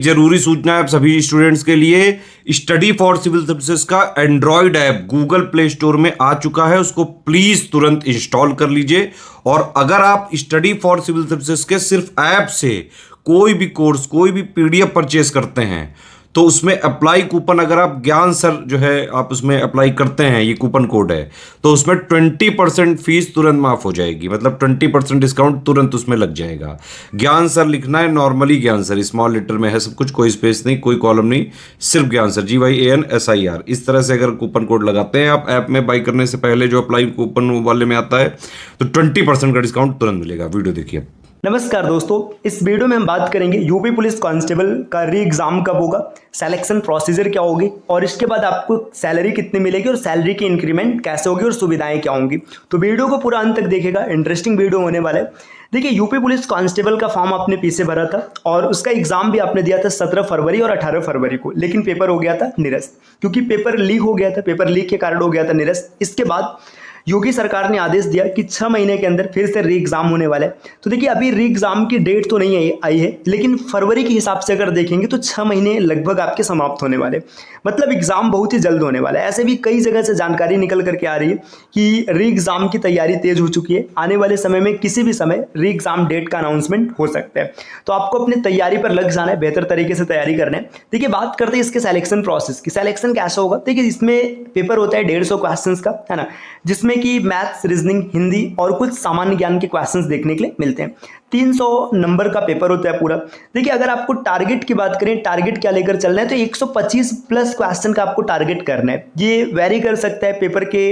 जरूरी सूचना है आप सभी स्टूडेंट्स के लिए। स्टडी फॉर सिविल सर्विसेज का Android app Google play store में आ चुका है, उसको प्लीज तुरंत इंस्टॉल कर लीजिए। और अगर आप स्टडी फॉर सिविल सर्विसेज के सिर्फ ऐप से कोई भी कोर्स, कोई भी पीडीएफ परचेस करते हैं तो उसमें अप्लाई कूपन, अगर आप ज्ञान सर जो है आप उसमें अप्लाई करते हैं, ये कूपन कोड है, तो उसमें 20% फीस तुरंत माफ हो जाएगी। मतलब 20% डिस्काउंट तुरंत उसमें लग जाएगा। ज्ञान सर लिखना है, नॉर्मली ज्ञान सर, स्मॉल लेटर में है सब कुछ, कोई स्पेस नहीं, कोई कॉलम नहीं, सिर्फ ज्ञान सर, GYANSIR। इस तरह से अगर कूपन कोड लगाते हैं आप ऐप में बाई करने से पहले, जो अप्लाई कूपन वाले में आता है, तो 20% का डिस्काउंट तुरंत मिलेगा। वीडियो देखिए। नमस्कार दोस्तों, इस वीडियो में हम बात करेंगे यूपी पुलिस कांस्टेबल का री एग्ज़ाम कब होगा, सिलेक्शन प्रोसीजर क्या होगी और इसके बाद आपको सैलरी कितनी मिलेगी और सैलरी की इंक्रीमेंट कैसे होगी और सुविधाएं क्या होंगी। तो वीडियो को पूरा अंत तक देखिएगा, इंटरेस्टिंग वीडियो होने वाला है। देखिए, यूपी पुलिस कांस्टेबल का फॉर्म आपने पीछे भरा था और उसका एग्जाम भी आपने दिया था 17 फरवरी और 18 फरवरी को, लेकिन पेपर हो गया था निरस्त, क्योंकि पेपर लीक हो गया था। पेपर लीक के कारण हो गया था निरस्त। इसके बाद योगी सरकार ने आदेश दिया कि 6 महीने के अंदर फिर से री एग्जाम होने वाला है। तो देखिए, अभी री एग्जाम की डेट तो नहीं आई है, लेकिन फरवरी के हिसाब से अगर देखेंगे तो 6 महीने लगभग आपके समाप्त होने वाले, मतलब एग्जाम बहुत ही जल्द होने वाला है। ऐसे भी कई जगह से जानकारी निकल करके आ रही है कि री एग्जाम की तैयारी तेज हो चुकी है। आने वाले समय में किसी भी समय री एग्जाम डेट का अनाउंसमेंट हो सकता है। तो आपको अपनी तैयारी पर लग जाना है, बेहतर तरीके से तैयारी करना है। देखिए, बात करते हैं इसके सिलेक्शन प्रोसेस की। सिलेक्शन कैसा होगा? देखिए, इसमें पेपर होता है 150 क्वेश्चन का, है ना, जिसमें कि मैथ्स, रीजनिंग, हिंदी और कुछ सामान्य ज्ञान के क्वेश्चंस देखने के लिए मिलते हैं। 300 नंबर का पेपर होता है पूरा। देखिए, अगर आपको टारगेट की बात करें, टारगेट क्या लेकर चलना है, तो 125 प्लस क्वेश्चन का आपको टारगेट करना है। ये वेरी कर सकता है पेपर के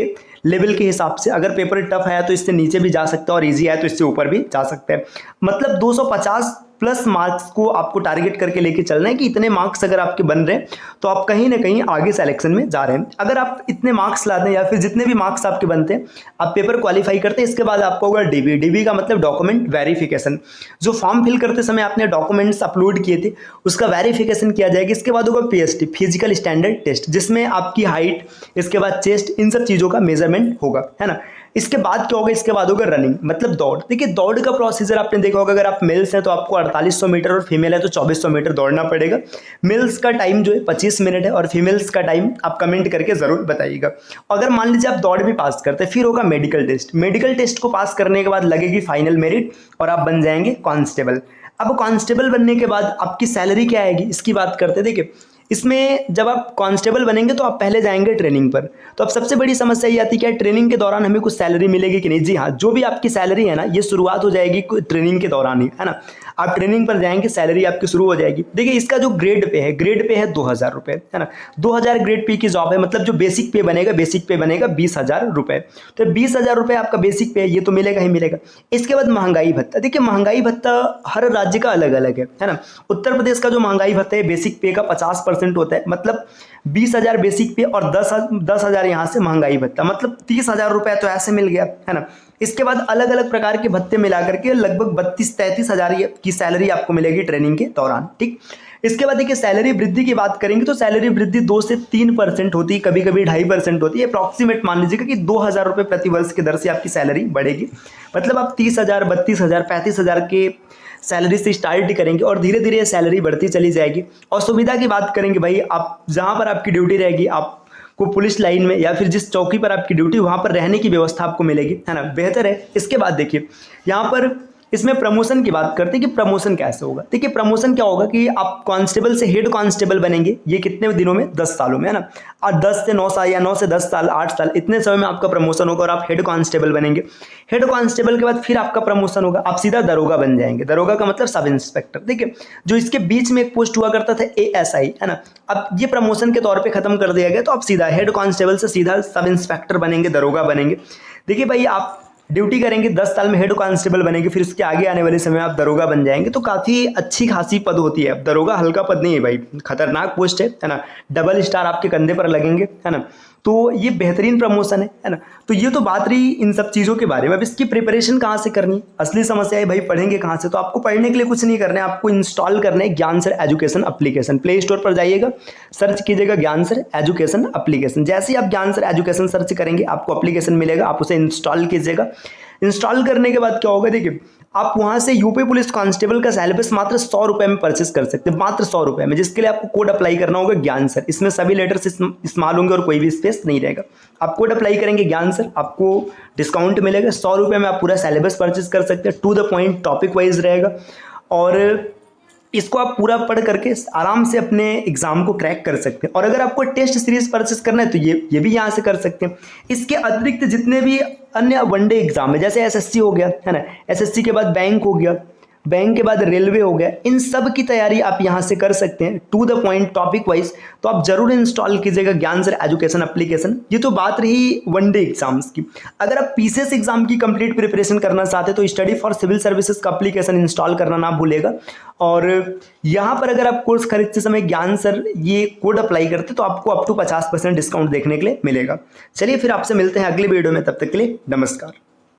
लेवल के हिसाब से। अगर पेपर टफ है तो इससे नीचे भी जा सकता है और इजी है तो इससे ऊपर भी जा सकता है। मतलब 250 प्लस मार्क्स को आपको टारगेट करके लेके चलना है कि इतने मार्क्स अगर आपके बन रहे हैं तो आप कहीं ना कहीं आगे सिलेक्शन में जा रहे हैं। अगर आप इतने मार्क्स लाते हैं या फिर जितने भी मार्क्स आपके बनते हैं, आप पेपर क्वालिफाई करते हैं, इसके बाद आपको होगा डीबी का मतलब डॉक्यूमेंट वेरिफिकेशन। जो फॉर्म फिल करते समय आपने डॉक्यूमेंट्स अपलोड किए थे उसका वेरिफिकेशन किया जाएगा। इसके बाद होगा PST, फिजिकल स्टैंडर्ड टेस्ट, जिसमें आपकी हाइट, इसके बाद चेस्ट, इन सब चीज़ों का मेजरमेंट होगा, है ना। इसके बाद क्या होगा? इसके बाद होगा रनिंग, मतलब दौड़। देखिए, दौड़ का प्रोसीजर आपने देखा होगा, अगर आप मेल्स हैं तो आपको 4800 मीटर और फीमेल है तो 2400 मीटर दौड़ना पड़ेगा। मेल्स का टाइम जो है 25 मिनट है और फीमेल्स का टाइम आप कमेंट करके जरूर बताइएगा। अगर मान लीजिए आप दौड़ भी पास करते हैं, फिर होगा मेडिकल टेस्ट। मेडिकल टेस्ट को पास करने के बाद लगेगी फाइनल मेरिट और आप बन जाएंगे कांस्टेबल। अब कांस्टेबल बनने के बाद आपकी सैलरी क्या आएगी, इसकी बात करते हैं। देखिए, इसमें जब आप कांस्टेबल बनेंगे तो आप पहले जाएंगे ट्रेनिंग पर। तो अब सबसे बड़ी समस्या ये आती है कि ट्रेनिंग के दौरान हमें कुछ सैलरी मिलेगी कि नहीं। जी हाँ, जो भी आपकी सैलरी है ना, ये शुरुआत हो जाएगी ट्रेनिंग के दौरान ही, है ना। आप ट्रेनिंग पर जाएंगे, सैलरी आपकी शुरू हो जाएगी। देखिए, इसका जो ग्रेड पे है 2000 रुपये, है ना। 2000 ग्रेड पे की जॉब है, मतलब जो बेसिक पे बनेगा 20,000 रुपये। तो 20,000 रुपये आपका बेसिक पे है, ये तो मिलेगा ही मिलेगा। इसके बाद महंगाई भत्ता। देखिए, महंगाई भत्ता हर राज्य का अलग अलग है ना। उत्तर प्रदेश का जो महंगाई भत्ता है बेसिक पे का 50% होता है, मतलब 20,000 बेसिक पे और 10,000 यहाँ से महंगाई भत्ता, मतलब 30,000 रुपये तो ऐसे मिल गया, है ना। इसके बाद अलग अलग प्रकार के भत्ते मिलाकर के लगभग 32-33 हज़ार की सैलरी आपको मिलेगी ट्रेनिंग के दौरान, ठीक। इसके बाद देखिए, सैलरी वृद्धि की बात करेंगे तो सैलरी वृद्धि 2 से 3% होती है, कभी कभी 2.5% होती है। अप्रॉक्सीमेट मान लीजिएगा कि 2,000 रुपये प्रति वर्ष की दर से आपकी सैलरी बढ़ेगी। मतलब आप 30,000, 32,000, 35,000 के सैलरी से स्टार्ट करेंगे और धीरे धीरे सैलरी बढ़ती चली जाएगी। और सुविधा की बात करेंगे, भाई आप जहाँ पर आपकी ड्यूटी रहेगी, आपको पुलिस लाइन में या फिर जिस चौकी पर आपकी ड्यूटी, वहाँ पर रहने की व्यवस्था आपको मिलेगी, है ना, बेहतर है। इसके बाद देखिए, यहाँ पर इसमें प्रमोशन की बात करते हैं कि प्रमोशन कैसे होगा। देखिए, प्रमोशन क्या होगा कि आप कांस्टेबल से हेड कांस्टेबल बनेंगे। ये कितने दिनों में? 10 सालों में, है ना। और 10 से 9 साल या 9 से 10 साल, 8 साल, इतने समय में आपका प्रमोशन होगा और आप हेड कांस्टेबल बनेंगे। हेड कांस्टेबल के बाद फिर आपका प्रमोशन होगा, आप सीधा दरोगा बन जाएंगे। दरोगा का मतलब सब इंस्पेक्टर। देखिए, जो इसके बीच में एक पोस्ट हुआ करता था ASI, है ना, अब ये प्रमोशन के तौर पर खत्म कर दिया गया। तो आप सीधा हेड कांस्टेबल से सीधा सब इंस्पेक्टर बनेंगे, दरोगा बनेंगे। देखिए भाई, आप ड्यूटी करेंगे, 10 साल में हेड कांस्टेबल बनेंगे, फिर उसके आगे आने वाले समय आप दरोगा बन जाएंगे। तो काफ़ी अच्छी खासी पद होती है। अब दरोगा हल्का पद नहीं है भाई, खतरनाक पोस्ट है ना। डबल स्टार आपके कंधे पर लगेंगे, है ना। तो ये बेहतरीन प्रमोशन है ना। तो ये तो बात रही इन सब चीज़ों के बारे में। अब इसकी प्रिपरेशन कहाँ से करनी, असली समस्या है भाई, पढ़ेंगे कहाँ से। तो आपको पढ़ने के लिए कुछ नहीं करना है, आपको इंस्टॉल करना है ज्ञान sir education application. Play store पर जाइएगा, सर्च कीजिएगा ज्ञान सर एजुकेशन एप्लीकेशन। जैसे ही आप ज्ञान सर एजुकेशन सर्च करेंगे, आपको एप्लीकेशन मिलेगा, आप उसे इंस्टॉल कीजिएगा। इंस्टॉल करने के बाद क्या होगा, देखिए, आप वहाँ से यूपी पुलिस कांस्टेबल का सिलेबस मात्र 100 रुपये में परचेस कर सकते हैं, मात्र 100 रुपये में, जिसके लिए आपको कोड अप्लाई करना होगा ज्ञान सर। इसमें सभी लेटर्स इस्तेमाल होंगे और कोई भी स्पेस नहीं रहेगा। आप कोड अप्लाई करेंगे ज्ञान सर, आपको डिस्काउंट मिलेगा। 100 रुपये में आप पूरा सिलेबस परचेस कर सकते हैं, to the point topic wise रहेगा, और इसको आप पूरा पढ़ करके आराम से अपने एग्जाम को क्रैक कर सकते हैं। और अगर आपको टेस्ट सीरीज परचेस करना है तो ये भी यहाँ से कर सकते हैं। इसके अतिरिक्त जितने भी अन्य वनडे एग्जाम है, जैसे एसएससी हो गया है ना, एसएससी के बाद बैंक हो गया, बैंक के बाद रेलवे हो गया, इन सब की तैयारी आप यहाँ से कर सकते हैं to the point topic wise. तो आप जरूर इंस्टॉल कीजिएगा ज्ञान सर एजुकेशन एप्लीकेशन। ये तो बात रही वनडे एग्जाम्स की। अगर आप पीसीएस एग्जाम की कंप्लीट प्रिपरेशन करना चाहते हैं तो स्टडी फॉर सिविल सर्विसेज का एप्लीकेशन इंस्टॉल करना ना भूलेगा। और यहाँ पर अगर आप कोर्स खरीदते समय ज्ञान सर ये कोड अप्लाई करते तो आपको अप टू 50% डिस्काउंट देखने के लिए मिलेगा। चलिए फिर आपसे मिलते हैं अगले वीडियो में, तब तक के लिए नमस्कार।